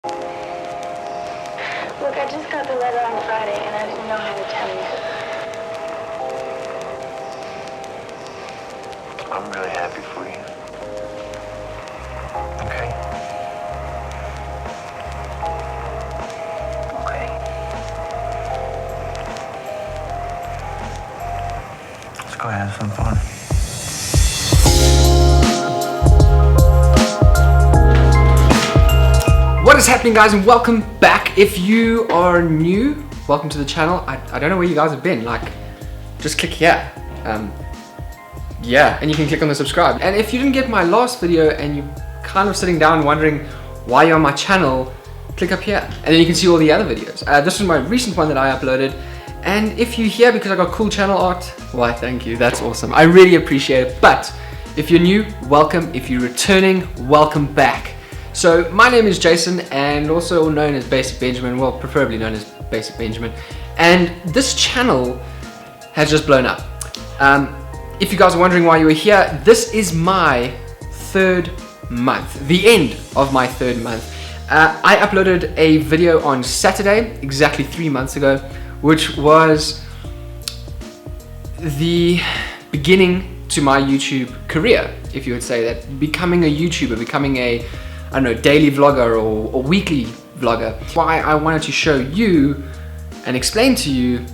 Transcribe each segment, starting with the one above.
Look, I just got the letter on Friday, and I didn't know how to tell you. I'm really happy for you. Okay? Okay. Let's go have some fun. What is happening, guys, and welcome back. If you are new, welcome to the channel. I don't know where you guys have been. Like, just click here. Yeah, and you can click on the subscribe. And if you didn't get my last video and you're kind of sitting down wondering why you're on my channel, click up here and then you can see all the other videos. This is my recent one that I uploaded. And if you're here because I got cool channel art, why, thank you, that's awesome. I really appreciate it. But if you're new, welcome. If you're returning, welcome back. So my name is Jason, and also known as BasicBenjamin, well, preferably known as BasicBenjamin. And this channel has just blown up. If you guys are wondering why you were here, this is my third month, the end of my third month. I uploaded a video on Saturday, exactly 3 months ago, which was the beginning to my YouTube career, if you would say that. Becoming a YouTuber, becoming a, I don't know, daily vlogger or weekly vlogger. Why I wanted to show you and explain to you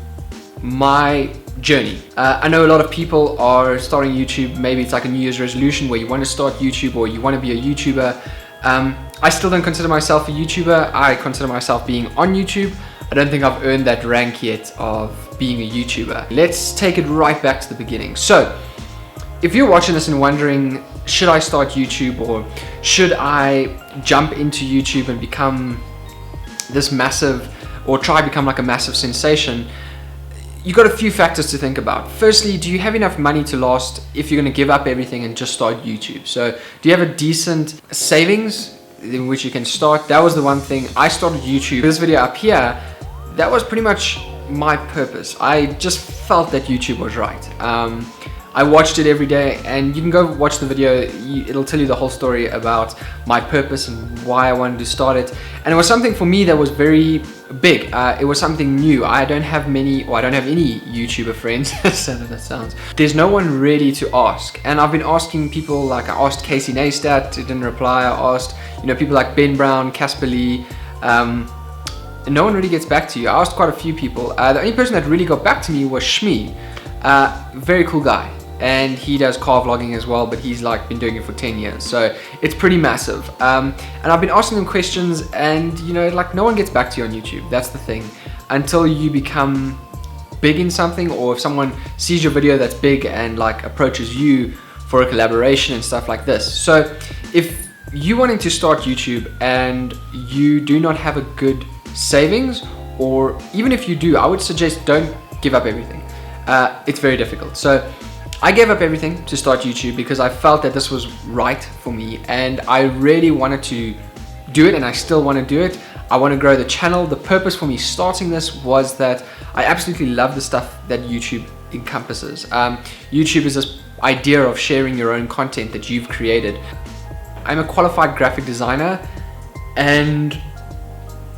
my journey. I know a lot of people are starting YouTube. Maybe it's like a New Year's resolution where you want to start YouTube or you want to be a YouTuber. I still don't consider myself a YouTuber. I consider myself being on YouTube. I don't think I've earned that rank yet of being a YouTuber. Let's take it right back to the beginning. So, if you're watching this and wondering, should I start YouTube or should I jump into YouTube and become this massive, or try to become like a massive sensation, you've got a few factors to think about. Firstly, do you have enough money to last if you're going to give up everything and just start YouTube? So do you have a decent savings in which you can start? That was the one thing. I started YouTube. This video up here, that was pretty much my purpose. I just felt that YouTube was right. I watched it every day, and you can go watch the video. It'll tell you the whole story about my purpose and why I wanted to start it. And it was something for me that was very big. It was something new. I don't have many, or I don't have any YouTuber friends, so that sounds. There's no one really to ask. And I've been asking people, like I asked Casey Neistat, he didn't reply. I asked, people like Ben Brown, Casper Lee, and no one really gets back to you. I asked quite a few people. The only person that really got back to me was Shmi. Very cool guy. And he does car vlogging as well, but he's like been doing it for 10 years, so it's pretty massive. And I've been asking them questions, and like no one gets back to you on YouTube. That's the thing. Until you become big in something, or if someone sees your video that's big and like approaches you for a collaboration and stuff like this. So if you wanting to start YouTube and you do not have a good savings, or even if you do, I would suggest don't give up everything. It's very difficult. So I gave up everything to start YouTube because I felt that this was right for me, and I really wanted to do it, and I still want to do it. I want to grow the channel. The purpose for me starting this was that I absolutely love the stuff that YouTube encompasses. YouTube is this idea of sharing your own content that you've created. I'm a qualified graphic designer, and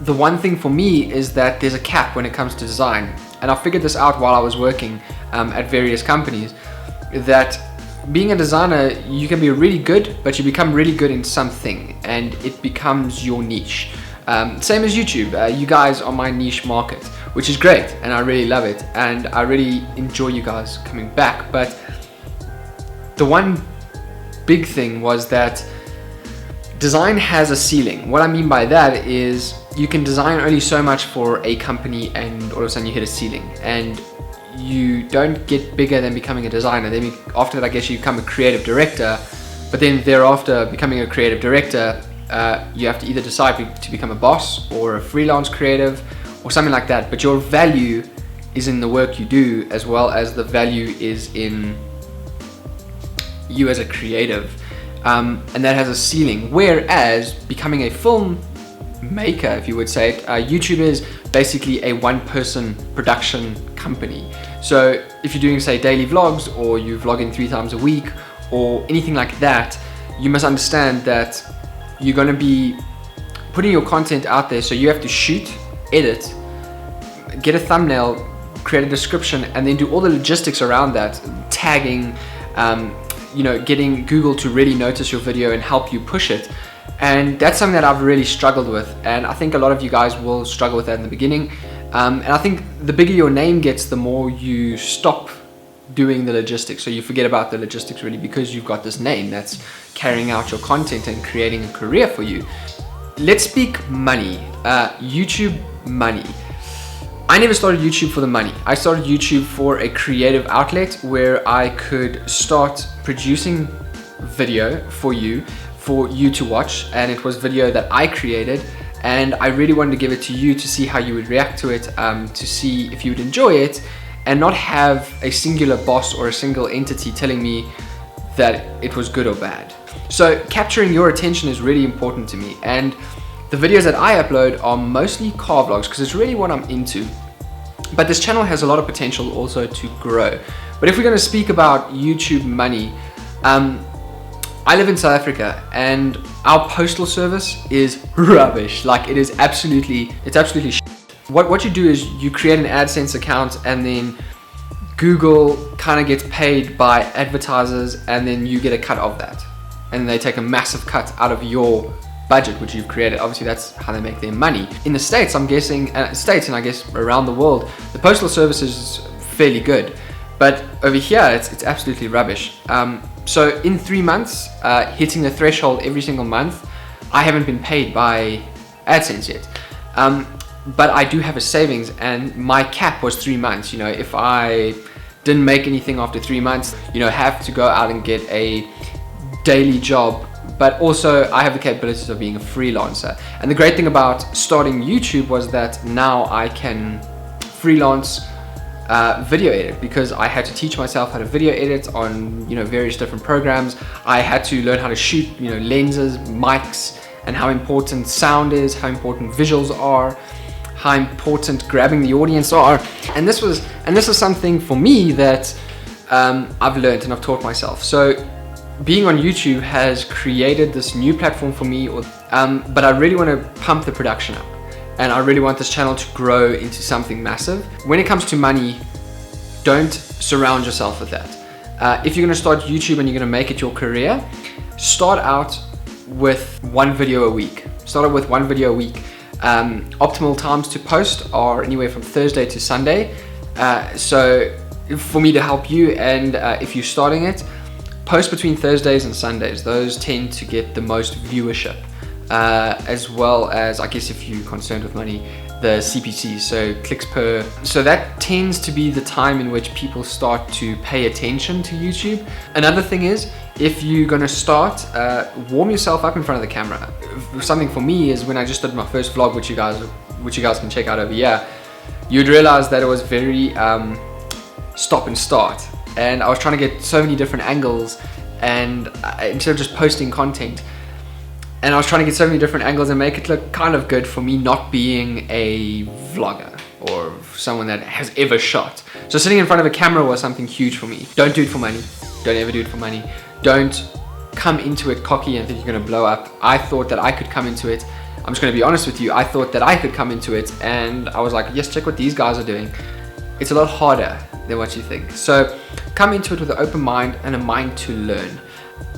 the one thing for me is that there's a cap when it comes to design. And I figured this out while I was working at various companies, that being a designer, you can be really good, but you become really good in something and it becomes your niche. Same as YouTube. You guys are my niche market, which is great, and I really love it, and I really enjoy you guys coming back. But the one big thing was that design has a ceiling. What I mean by that is you can design only so much for a company, and all of a sudden you hit a ceiling, and you don't get bigger than becoming a designer. Then after that, I guess you become a creative director, but then thereafter, becoming a creative director, you have to either decide to become a boss or a freelance creative or something like that. But your value is in the work you do, as well as the value is in you as a creative, and that has a ceiling. Whereas becoming a film maker, if you would say it, YouTube is basically a one-person production company. So if you're doing, say, daily vlogs, or you vlog in 3 times a week, or anything like that, you must understand that you're going to be putting your content out there. So you have to shoot, edit, get a thumbnail, create a description, and then do all the logistics around that, tagging, you know, getting Google to really notice your video and help you push it. And that's something that I've really struggled with, and I think a lot of you guys will struggle with that in the beginning. And I think the bigger your name gets, the more you stop doing the logistics. So you forget about the logistics really, because you've got this name that's carrying out your content and creating a career for you. Let's speak money, YouTube money. I never started YouTube for the money. I started YouTube for a creative outlet where I could start producing video for you to watch, and it was video that I created, and I really wanted to give it to you to see how you would react to it, to see if you would enjoy it, and not have a singular boss or a single entity telling me that it was good or bad. So capturing your attention is really important to me, and the videos that I upload are mostly car vlogs because it's really what I'm into. But this channel has a lot of potential also to grow. But if we're going to speak about YouTube money, I live in South Africa and our postal service is rubbish. Like it's absolutely shit. What you do is you create an AdSense account, and then Google kind of gets paid by advertisers, and then you get a cut of that. And they take a massive cut out of your budget which you've created. Obviously that's how they make their money. In the States, I'm guessing, States and I guess around the world, the postal service is fairly good. But over here, it's absolutely rubbish. So in 3 months, hitting the threshold every single month, I haven't been paid by AdSense yet. But I do have a savings, and my cap was 3 months. You know, if I didn't make anything after 3 months, you know, have to go out and get a daily job. But also I have the capabilities of being a freelancer. And the great thing about starting YouTube was that now I can freelance video edit, because I had to teach myself how to video edit on, you know, various different programs. I had to learn how to shoot, you know, lenses, mics, and how important sound is, how important visuals are, how important grabbing the audience are. And this was something for me that I've learned and I've taught myself. So being on YouTube has created this new platform for me, but I really want to pump the production up, and I really want this channel to grow into something massive. When it comes to money, don't surround yourself with that. If you're going to start YouTube and you're going to make it your career, start out with one video a week. Optimal times to post are anywhere from Thursday to Sunday. So for me to help you, and if you're starting it, post between Thursdays and Sundays. Those tend to get the most viewership, as well as, I guess if you're concerned with money, the CPCs, so clicks per. So that tends to be the time in which people start to pay attention to YouTube. Another thing is, if you're gonna start, warm yourself up in front of the camera. Something for me is when I just did my first vlog, which you guys can check out over here, you'd realize that it was very stop and start. And I was trying to get so many different angles, and instead of just posting content, and I was trying to get so many different angles and make it look kind of good for me not being a vlogger or someone that has ever shot. So sitting in front of a camera was something huge for me. Don't do it for money. Don't ever do it for money. Don't come into it cocky and think you're gonna blow up. I thought that I could come into it. I'm just gonna be honest with you. I thought that I could come into it, and I was like, yes, check what these guys are doing. It's a lot harder than what you think. So come into it with an open mind and a mind to learn.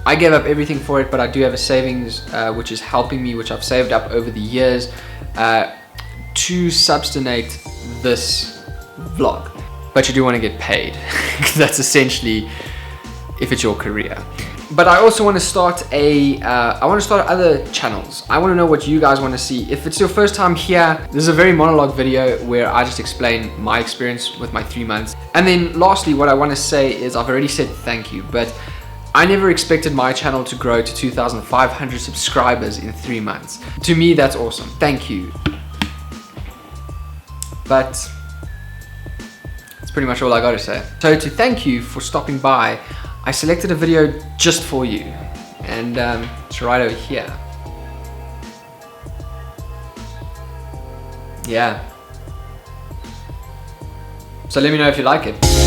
I gave up everything for it, but I do have a savings which is helping me, which I've saved up over the years to substantiate this vlog. But you do want to get paid. That's essentially if it's your career. But I also want to start other channels. I want to know what you guys want to see. If it's your first time here, this is a very monologue video where I just explain my experience with my 3 months. And then lastly, what I want to say is, I've already said thank you, but I never expected my channel to grow to 2,500 subscribers in 3 months. To me, that's awesome. Thank you. But that's pretty much all I got to say. So to thank you for stopping by, I selected a video just for you, and it's right over here. Yeah. So let me know if you like it.